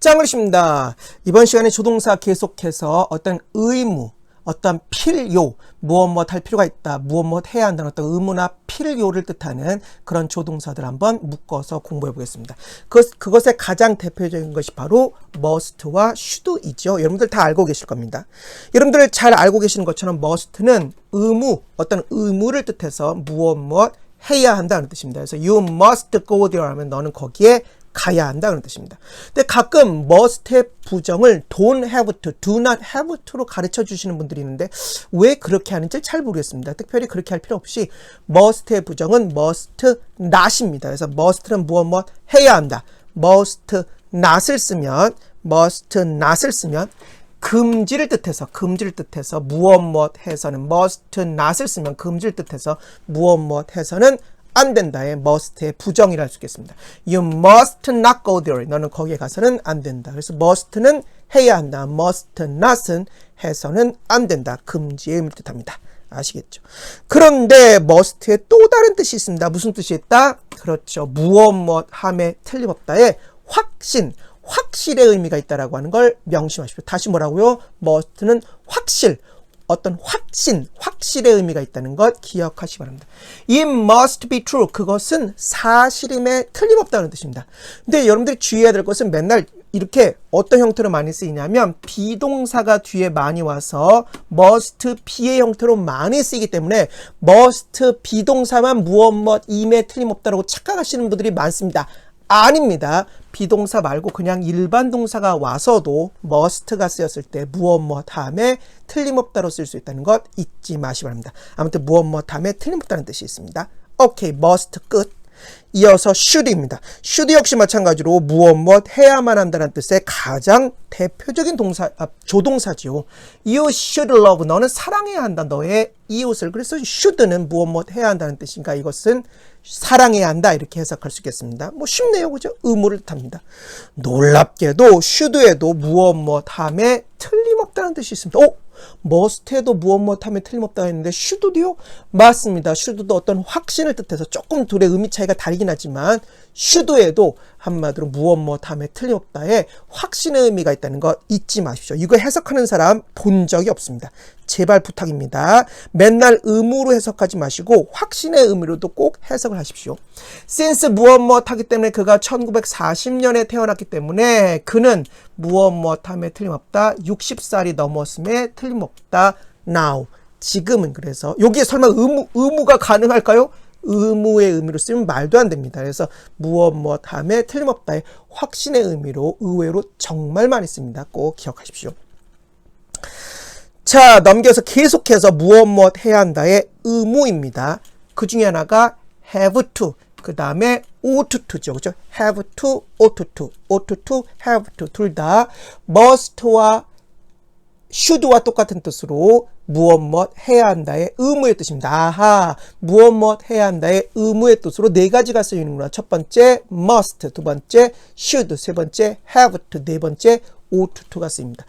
짱글씨입니다. 이번 시간에 조동사 계속해서 어떤 의무, 어떤 필요, 무엇 할 필요가 있다, 무엇 해야 한다는 어떤 의무나 필요를 뜻하는 그런 조동사들 한번 묶어서 공부해 보겠습니다. 그것의 가장 대표적인 것이 바로 must와 should이죠. 여러분들 다 알고 계실 겁니다. 여러분들 잘 알고 계시는 것처럼 must는 의무, 어떤 의무를 뜻해서 무엇 해야 한다는 뜻입니다. 그래서 you must go there 하면 너는 거기에 가야 한다 그런 뜻입니다. 근데 가끔 must의 부정을 don't have to, do not have to로 가르쳐 주시는 분들이 있는데 왜 그렇게 하는지 잘 모르겠습니다. 특별히 그렇게 할 필요 없이 must의 부정은 must not입니다. 그래서 must는 무엇 해야 한다. must not을 쓰면 금지를 뜻해서 무엇 해서는 must not을 쓰면 금지를 뜻해서 무엇 해서는 안 된다의 must의 부정이라 할 수 있겠습니다. You must not go there. 너는 거기에 가서는 안 된다. 그래서 must는 해야 한다. must not은 해서는 안 된다. 금지의 의미를 뜻합니다. 아시겠죠? 그런데 must의 또 다른 뜻이 있습니다. 무슨 뜻이 있다? 그렇죠. 무엇 함에 틀림없다의 확실의 의미가 있다라고 하는 걸 명심하십시오. 다시 뭐라고요? must는 어떤 확실의 의미가 있다는 것 기억하시기 바랍니다. It must be true. 그것은 사실임에 틀림없다는 뜻입니다. 근데 여러분들이 주의해야 될 것은 맨날 이렇게 어떤 형태로 많이 쓰이냐면 비동사가 뒤에 많이 와서 must be의 형태로 많이 쓰이기 때문에 must 비동사만 무엇임에 틀림없다라고 착각하시는 분들이 많습니다. 아닙니다. 비동사 말고 그냥 일반 동사가 와서도 must가 쓰였을 때 무엇 함에 틀림없다로 쓸 수 있다는 것 잊지 마시기 바랍니다. 아무튼 무엇 함에 틀림없다는 뜻이 있습니다. 오케이, must 끝. 이어서 should입니다. should 역시 마찬가지로 무엇 해야만 한다는 뜻의 가장 대표적인 조동사지요. You should love. 너는 사랑해야 한다. 너의 이웃을. 그래서 should는 무엇 해야 한다는 뜻인가? 이것은 사랑해야 한다. 이렇게 해석할 수 있겠습니다. 뭐 쉽네요. 그죠? 의무를 뜻합니다. 놀랍게도 should에도 무엇 함에 틀림없다는 뜻이 있습니다. must에도 무엇 함에 틀림없다 했는데 should도요? 맞습니다. should도 어떤 확신을 뜻해서 조금 둘의 의미 차이가 다르긴 하지만 should에도 한마디로 무엇 함에 틀림없다의 확신의 의미가 있다는 거 잊지 마십시오. 이거 해석하는 사람 본 적이 없습니다. 제발 부탁입니다. 맨날 의무로 해석하지 마시고 확신의 의미로도 꼭 해석을 하십시오. since 무엇 하기 때문에 그가 1940년에 태어났기 때문에 그는 무엇 함에 틀림없다. 60살이 넘었음에 틀림없다. now. 지금은 그래서 여기에 설마 의무가 가능할까요? 의무의 의미로 쓰면 말도 안 됩니다. 그래서 무엇 함에 틀림없다의 확신의 의미로 의외로 정말 많이 씁니다. 꼭 기억하십시오. 자, 넘겨서 계속해서 무엇 해야 한다의 의무입니다. 그 중에 하나가 have to, 그 다음에 ought to죠. 그죠? have to, ought to, have to. 둘 다 must와 should와 똑같은 뜻으로 무엇 해야 한다의 의무의 뜻입니다. 아하, 무엇 해야 한다의 의무의 뜻으로 네 가지가 쓰이는구나. 첫 번째 must, 두 번째 should, 세 번째 have to, 네 번째 ought to가 쓰입니다.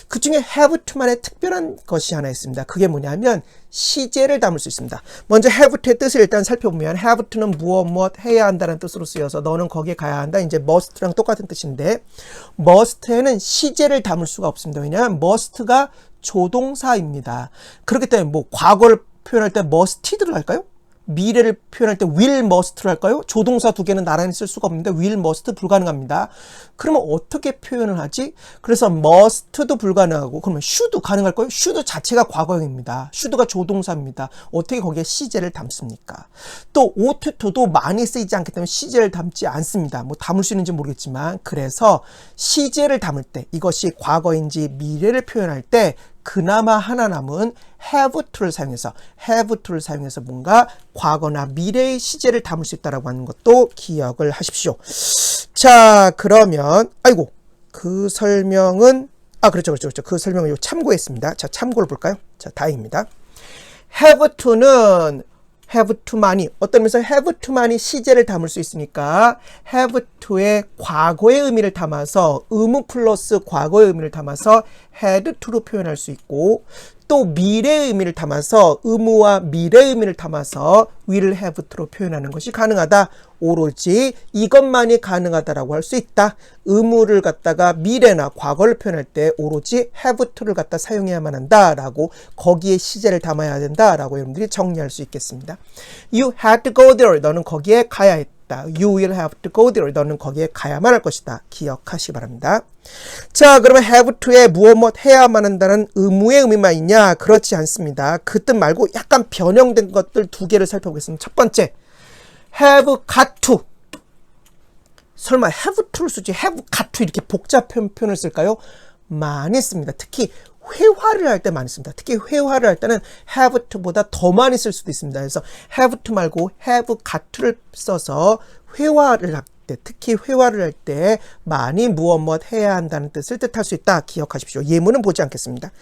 그 중에 have to만의 특별한 것이 하나 있습니다. 그게 뭐냐면 시제를 담을 수 있습니다. 먼저 have to의 뜻을 일단 살펴보면 have to는 무엇 해야 한다는 뜻으로 쓰여서 너는 거기에 가야 한다. 이제 must랑 똑같은 뜻인데 must에는 시제를 담을 수가 없습니다. 왜냐하면 must가 조동사입니다. 그렇기 때문에 뭐 과거를 표현할 때 musted를 할까요? 미래를 표현할 때 will, must를 할까요? 조동사 두 개는 나란히 쓸 수가 없는데 will, must 불가능합니다. 그러면 어떻게 표현을 하지? 그래서 must도 불가능하고 그러면 should 가능할까요? should 자체가 과거형입니다. should가 조동사입니다. 어떻게 거기에 시제를 담습니까? 또 ought to도 많이 쓰이지 않기 때문에 시제를 담지 않습니다. 뭐 담을 수 있는지 모르겠지만 그래서 시제를 담을 때 이것이 과거인지 미래를 표현할 때 그나마 하나 남은 have to를 사용해서 뭔가 과거나 미래의 시제를 담을 수 있다라고 하는 것도 기억을 하십시오. 자, 그러면 그 설명은 그렇죠. 그 설명을 요 참고했습니다. 자, 참고를 볼까요? 자, 다행입니다. have to만이 어떤 의미에서 have to만이 시제를 담을 수 있으니까 have to의 과거의 의미를 담아서 의무 플러스 과거의 의미를 담아서 had to로 표현할 수 있고 또 미래의 의미를 담아서 의무와 미래의 의미를 담아서 will have to로 표현하는 것이 가능하다. 오로지 이것만이 가능하다라고 할 수 있다. 의무를 갖다가 미래나 과거를 표현할 때 오로지 have to를 갖다 사용해야만 한다라고 거기에 시제를 담아야 된다라고 여러분들이 정리할 수 있겠습니다. You had to go there. 너는 거기에 가야 했다. You will have to go there. 너는 거기에 가야만 할 것이다. 기억하시기 바랍니다. 자, 그러면 have to에 무엇 해야만 한다는 의무의 의미만 있냐? 그렇지 않습니다. 그 뜻 말고 약간 변형된 것들 두 개를 살펴보겠습니다. 첫 번째, have got to. 설마 have to를 쓰지 have got to 이렇게 복잡한 표현을 쓸까요? 많이 씁니다. 특히 회화를 할 때 많이 씁니다. 특히 회화를 할 때는 have to보다 더 많이 쓸 수도 있습니다. 그래서 have to 말고 have got to를 써서 회화를 할 때, 특히 회화를 할 때 많이 무엇 해야 한다는 뜻을 뜻할 수 있다. 기억하십시오. 예문은 보지 않겠습니다.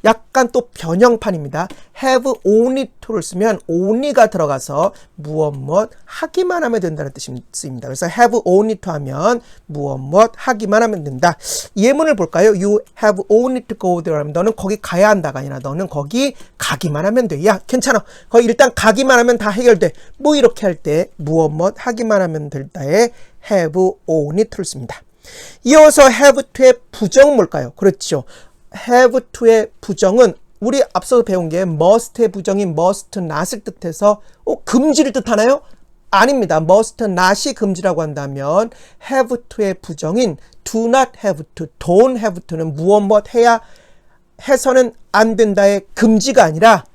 약간 또 변형판입니다. have only to를 쓰면 only가 들어가서 무엇 하기만 하면 된다는 뜻이 쓰입니다. 그래서 have only to 하면 무엇 하기만 하면 된다. 예문을 볼까요? You have only to go there 하면 너는 거기 가야 한다가 아니라 너는 거기 가기만 하면 돼. 야, 괜찮아. 거기 일단 가기만 하면 다 해결돼. 뭐 이렇게 할 때 무엇 하기만 하면 될다에 have only to를 씁니다. 이어서 have to의 부정은 뭘까요? 그렇죠. have to의 부정은 우리 앞서 배운 게 must의 부정인 must not을 뜻해서 금지를 뜻하나요? 아닙니다. must not이 금지라고 한다면 have to의 부정인 do not have to, don't have to는 무엇 해야 해서는 안 된다의 금지가 아니라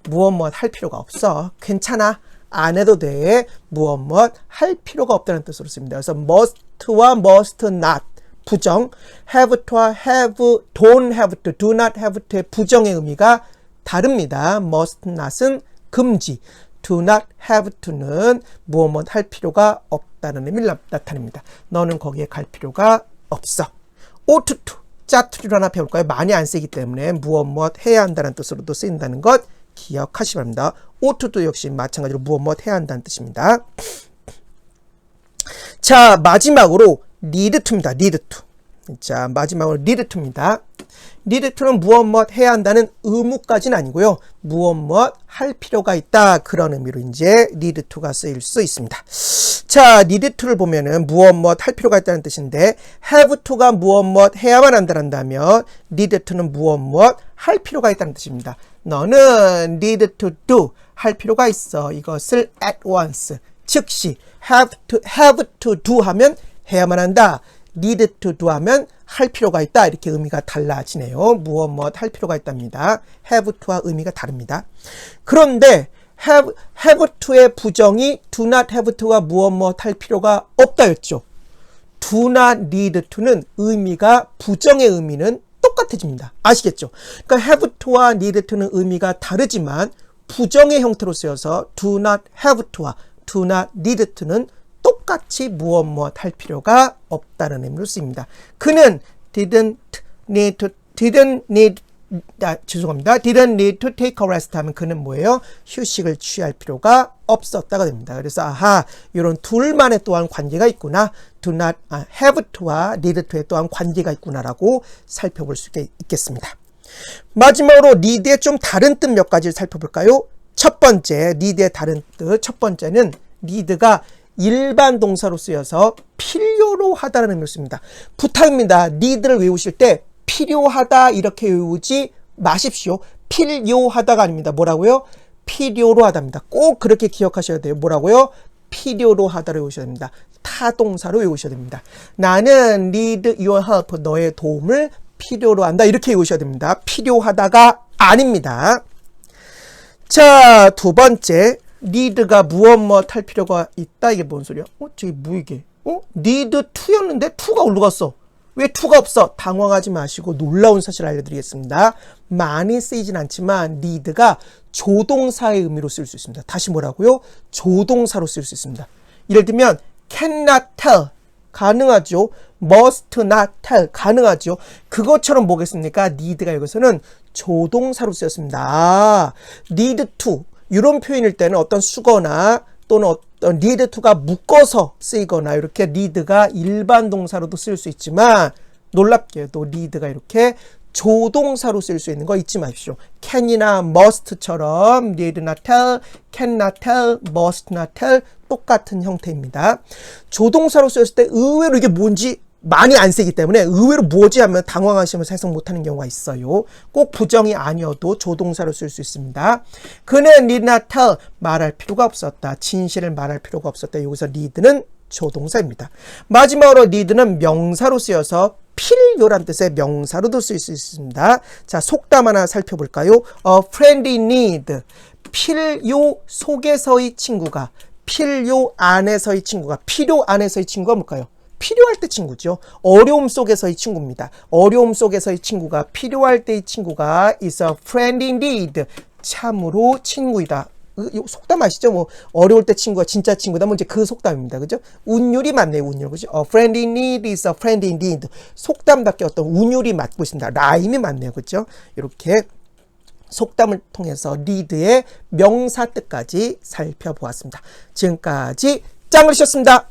무엇 할 필요가 없어. 괜찮아. 안 해도 돼. 무엇 할 필요가 없다는 뜻으로 씁니다. 그래서 must와 must not 부정, have to와 have, don't have to, do not have to의 부정의 의미가 다릅니다. must not은 금지, do not have to는 무엇 할 필요가 없다는 의미를 나타냅니다. 너는 거기에 갈 필요가 없어. ought to, 짜투리를 하나 배울까요? 많이 안 쓰기 때문에 무엇 해야 한다는 뜻으로도 쓰인다는 것 기억하시기 바랍니다. ought to 역시 마찬가지로 무엇 해야 한다는 뜻입니다. 자, 마지막으로 need to입니다. need to. 자, 마지막으로 need to입니다. need to는 무엇 해야 한다는 의무까지는 아니고요. 무엇 할 필요가 있다. 그런 의미로 이제 need to가 쓰일 수 있습니다. 자, need to를 보면은 무엇 할 필요가 있다는 뜻인데 have to가 무엇 해야만 한다면 need to는 무엇 할 필요가 있다는 뜻입니다. 너는 need to do 할 필요가 있어. 이것을 at once 즉시 have to do 하면 해야만 한다. need to do 하면 할 필요가 있다. 이렇게 의미가 달라지네요. 무엇 할 필요가 있답니다. have to와 의미가 다릅니다. 그런데 have to의 부정이 do not have to가 무엇 할 필요가 없다였죠. do not need to는 의미가 부정의 의미는 똑같아집니다. 아시겠죠? 그러니까 have to와 need to는 의미가 다르지만 부정의 형태로 쓰여서 do not have to와 do not need to는 똑같이 무엇 할 필요가 없다는 의미로 쓰입니다. 그는 didn't need to take a rest 하면 그는 뭐예요? 휴식을 취할 필요가 없었다가 됩니다. 그래서 아하, 이런 둘만의 또한 관계가 있구나. do not have to와 need to에 또한 관계가 있구나라고 살펴볼 수 있겠습니다. 마지막으로 need의 좀 다른 뜻 몇 가지를 살펴볼까요? 첫 번째, need의 다른 뜻. 첫 번째는 need가 일반 동사로 쓰여서 필요로 하다라는 의미를 씁니다. 부탁입니다. need를 외우실 때 필요하다 이렇게 외우지 마십시오. 필요하다가 아닙니다. 뭐라고요? 필요로 하다입니다. 꼭 그렇게 기억하셔야 돼요. 뭐라고요? 필요로 하다로 외우셔야 됩니다. 타동사로 외우셔야 됩니다. 나는 need your help, 너의 도움을 필요로 한다. 이렇게 외우셔야 됩니다. 필요하다가 아닙니다. 자, 두 번째. need가 무엇 할 필요가 있다. 이게 뭔 소리야? 저기 뭐 이게? need to였는데 to가 어디로 갔어? 왜 to가 없어? 당황하지 마시고 놀라운 사실을 알려드리겠습니다. 많이 쓰이진 않지만 need가 조동사의 의미로 쓸 수 있습니다. 다시 뭐라고요? 조동사로 쓸 수 있습니다. 예를 들면 cannot tell 가능하죠. must not tell 가능하죠. 그것처럼 뭐겠습니까? need가 여기서는 조동사로 쓰였습니다. need to 이런 표현일 때는 어떤 수거나 또는 어떤 need to가 묶어서 쓰이거나 이렇게 need가 일반 동사로도 쓸 수 있지만 놀랍게도 need가 이렇게 조동사로 쓸 수 있는 거 잊지 마십시오. can이나 must처럼 need not tell, can not tell, must not tell 똑같은 형태입니다. 조동사로 썼을 때 의외로 이게 뭔지 많이 안 쓰기 때문에 의외로 뭐지 하면 당황하시면서 해석 못하는 경우가 있어요. 꼭 부정이 아니어도 조동사로 쓸 수 있습니다. 그는 need not tell, 말할 필요가 없었다. 진실을 말할 필요가 없었다. 여기서 need는 조동사입니다. 마지막으로 need는 명사로 쓰여서 필요란 뜻의 명사로도 쓸 수 있습니다. 자, 속담 하나 살펴볼까요? A friend in need. 필요 속에서의 친구가, 필요 안에서의 친구가, 필요 안에서의 친구가 뭘까요? 필요할 때 친구죠. 어려움 속에서의 친구입니다. 어려움 속에서의 친구가, 필요할 때의 친구가 is a friend in need. 참으로 친구이다. 속담 아시죠? 뭐 어려울 때 친구가 진짜 친구다. 뭐 이제 그 속담입니다. 그죠? 운율이 맞네요. 운율. 그죠? A friend in need is a friend in need. 속담답게 어떤 운율이 맞고 있습니다. 라임이 맞네요. 그죠? 이렇게 속담을 통해서 need의 명사 뜻까지 살펴보았습니다. 지금까지 짱그리셨습니다.